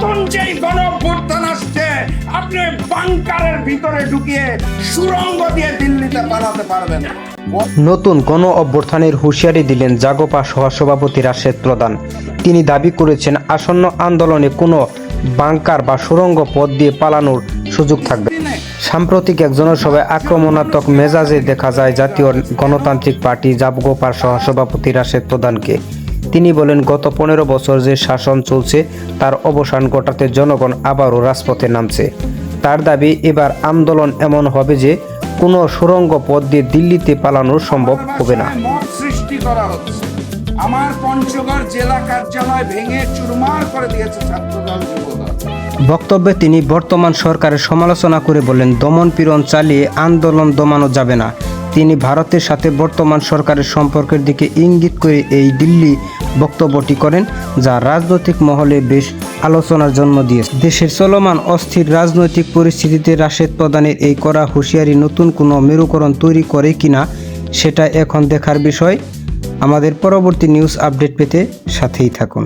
নতুন যেই গণঅভ্যুত্থান আসছে, আপনি বাংকারের ভিতরে ঢুকিয়ে সুড়ঙ্গ দিয়ে দিল্লিতে পালাতে পারবেন। নতুন গণ অভ্যুত্থানের হুঁশিয়ারি দিলেন জাগোপা সহসভাপতি রাশেদ প্রধান। তিনি দাবি করেছেন আসন্ন আন্দোলনে কোনো বাংকার বা সুড়ঙ্গ পথ দিয়ে পালানোর সুযোগ থাকবে। সাম্প্রতিক এক জনসভায় আক্রমণাত্মক মেজাজে দেখা যায় জাতীয় গণতান্ত্রিক পার্টি জাগোপার সহসভাপতি রাশেদ প্রধানকে। তিনি বলেন, গত 15 বছর যে শাসন চলছে তার অবসান ঘটাতে জনগণ আবারও রাজপথে নামছে। তার দাবি, এবার আন্দোলন এমন হবে যে কোনো সুড়ঙ্গ পথ দিয়ে দিল্লিতে পালানো সম্ভব হবে না। মত সৃষ্টি করা হচ্ছে। আমার পঞ্চগড় জেলা কার্যালয় ভেঙে চুরমার করে দিয়েছে ছাত্রদল যুবদল। বক্তব্যে তিনি বর্তমান সরকারের সমালোচনা করে বলেন, দমন পীড়ন চালিয়ে আন্দোলন দমানো যাবে না। তিনি ভারতের সাথে বর্তমান সরকারের সম্পর্কের দিকে ইঙ্গিত করে এই দিল্লি বক্তব্যটি করেন, যা রাজনৈতিক মহলে বেশ আলোচনার জন্ম দিয়েছে। দেশের চলমান অস্থির রাজনৈতিক পরিস্থিতিতে রাশেদ প্রধানের এই কড়া হুঁশিয়ারি নতুন কোনো মেরুকরণ তৈরি করে কিনা সেটা এখন দেখার বিষয়। আমাদের পরবর্তী নিউজ আপডেট পেতে সাথেই থাকুন।